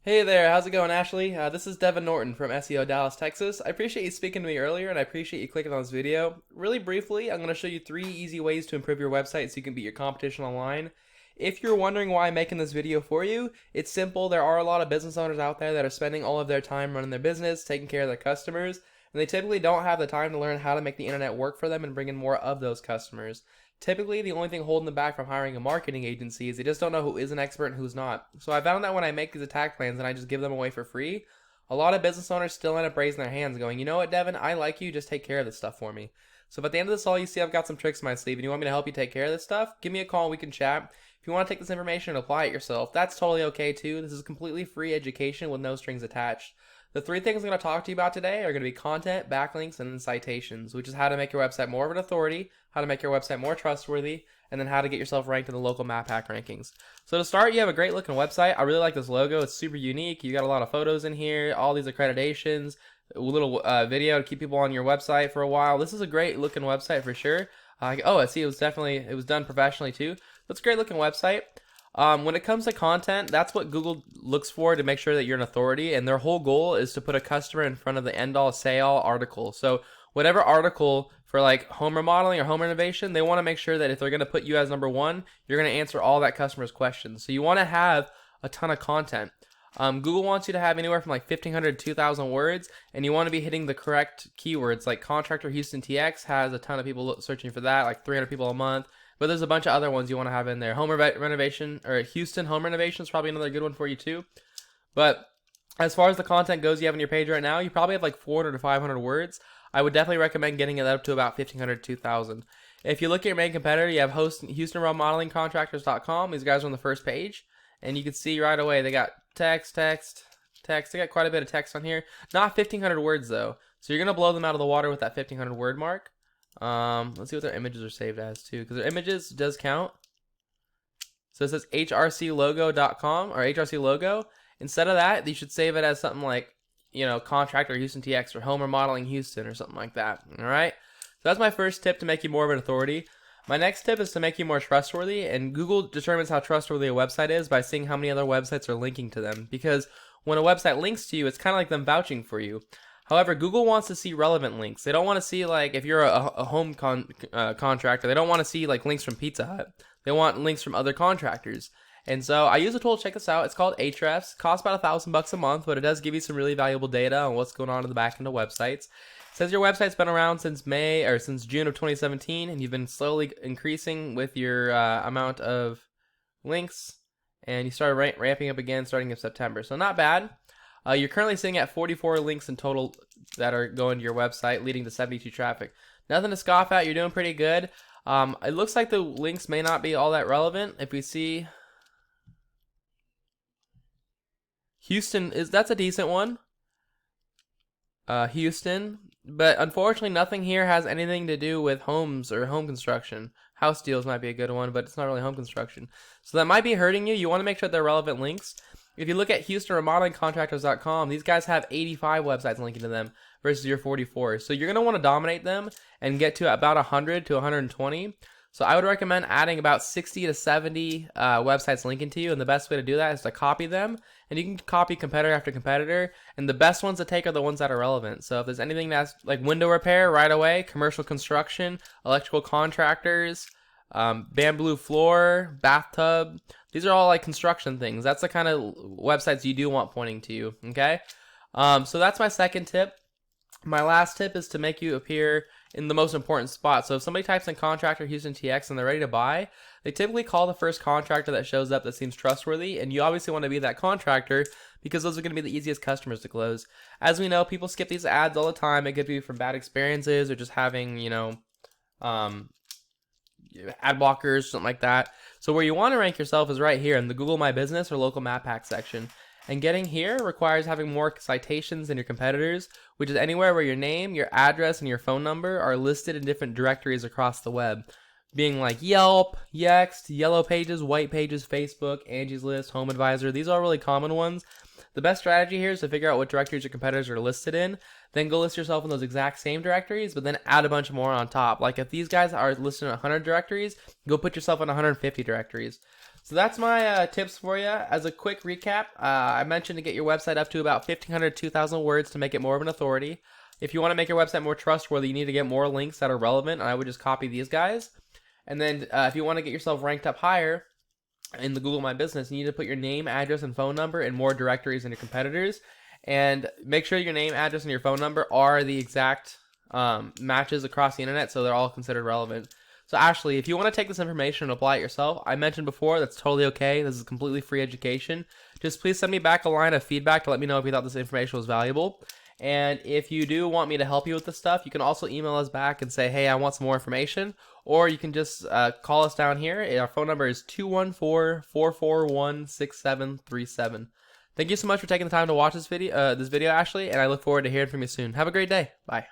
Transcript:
Hey there, how's it going, Ashley? This is Devin Norton from SEO Dallas, Texas. I appreciate you speaking to me earlier, and I appreciate you clicking on this video. Really briefly, I'm going to show you 3 easy ways to improve your website so you can beat your competition online. If you're wondering why I'm making this video for you, it's simple. There are a lot of business owners out there that are spending all of their time running their business, taking care of their customers, and they typically don't have the time to learn how to make the internet work for them and bring in more of those customers. Typically, the only thing holding them back from hiring a marketing agency is they just don't know who is an expert and who's not. So I found that when I make these attack plans and I just give them away for free, a lot of business owners still end up raising their hands going, you know what, Devin, I like you, just take care of this stuff for me. So at the end of this all, you see I've got some tricks in my sleeve and you want me to help you take care of this stuff, give me a call and we can chat. If you want to take this information and apply it yourself, that's totally okay too. This is completely free education with no strings attached. The 3 things I'm going to talk to you about today are going to be content, backlinks, and then citations, which is how to make your website more of an authority, how to make your website more trustworthy, and then how to get yourself ranked in the local map hack rankings. So to start, you have a great looking website. I really like this logo. It's super unique. You got a lot of photos in here, all these accreditations, a little video to keep people on your website for a while. This is a great looking website for sure. I see it was done professionally too. That's a great looking website. When it comes to content, that's what Google looks for to make sure that you're an authority, and their whole goal is to put a customer in front of the end-all, say-all article. So whatever article for like home remodeling or home renovation, they want to make sure that if they're going to put you as number one, you're going to answer all that customer's questions. So you want to have a ton of content. Google wants you to have anywhere from like 1,500 to 2,000 words, and you want to be hitting the correct keywords. Like Contractor Houston TX has a ton of people searching for that, like 300 people a month. But there's a bunch of other ones you want to have in there. Home renovation, or Houston home renovation is probably another good one for you too. But as far as the content goes you have on your page right now, you probably have like 400 to 500 words. I would definitely recommend getting it up to about 1,500 to 2,000. If you look at your main competitor, you have Houston Remodeling Contractors.com. These guys are on the first page. And you can see right away they got text. They got quite a bit of text on here. Not 1,500 words though. So you're going to blow them out of the water with that 1,500 word mark. Let's see what their images are saved as too, because their images does count. So it says hrclogo.com or HRC logo. Instead of that, you should save it as something like, Contractor Houston TX or Home Remodeling Houston or something like that. All right. So that's my first tip to make you more of an authority. My next tip is to make you more trustworthy, and Google determines how trustworthy a website is by seeing how many other websites are linking to them. Because when a website links to you, it's kind of like them vouching for you. However, Google wants to see relevant links. They don't want to see, like, if you're a home contractor, they don't want to see, like, links from Pizza Hut. They want links from other contractors. And so I use a tool to check this out. It's called Ahrefs. It costs about $1,000 a month, but it does give you some really valuable data on what's going on in the back end of websites. It says your website's been around since since June of 2017, and you've been slowly increasing with your amount of links, and you started ramping up again starting in September. So not bad. You're currently sitting at 44 links in total that are going to your website, leading to 72 traffic. Nothing to scoff at. You're doing pretty good. It looks like the links may not be all that relevant. If we see Houston, that's a decent one. Houston, but unfortunately nothing here has anything to do with homes or home construction. House deals might be a good one, but it's not really home construction. So that might be hurting you. You want to make sure they're relevant links. If you look at HoustonRemodelingContractors.com, these guys have 85 websites linking to them versus your 44. So you're going to want to dominate them and get to about 100 to 120. So I would recommend adding about 60 to 70 websites linking to you, and the best way to do that is to copy them. And you can copy competitor after competitor, and the best ones to take are the ones that are relevant. So if there's anything that's like window repair right away, commercial construction, electrical contractors, bamboo floor, bathtub, these are all like construction things. That's the kind of websites you do want pointing to you, okay? So that's my second tip. My last tip is to make you appear in the most important spot. So if somebody types in Contractor Houston TX and they're ready to buy, they typically call the first contractor that shows up that seems trustworthy, and you obviously want to be that contractor because those are going to be the easiest customers to close. As we know, people skip these ads all the time. It could be from bad experiences or just having, ad blockers, something like that. So where you want to rank yourself is right here in the Google My Business or local map hack section. And getting here requires having more citations than your competitors, which is anywhere where your name, your address, and your phone number are listed in different directories across the web. Being like Yelp, Yext, Yellow Pages, White Pages, Facebook, Angie's List, Home Advisor. These are really common ones. The best strategy here is to figure out what directories your competitors are listed in, then go list yourself in those exact same directories, but then add a bunch more on top. Like if these guys are listed in 100 directories, go put yourself in 150 directories. So that's my tips for you. As a quick recap, I mentioned to get your website up to about 1,500 to 2,000 words to make it more of an authority. If you want to make your website more trustworthy, you need to get more links that are relevant, and I would just copy these guys. And then if you want to get yourself ranked up higher in the Google My Business, you need to put your name, address, and phone number in more directories than your competitors. And make sure your name, address, and your phone number are the exact matches across the internet, so they're all considered relevant. So Ashley, if you want to take this information and apply it yourself, I mentioned before, that's totally okay. This is completely free education. Just please send me back a line of feedback to let me know if you thought this information was valuable. And if you do want me to help you with this stuff, you can also email us back and say, hey, I want some more information. Or you can just call us down here. Our phone number is 214-441-6737. Thank you so much for taking the time to watch this video, Ashley, and I look forward to hearing from you soon. Have a great day. Bye.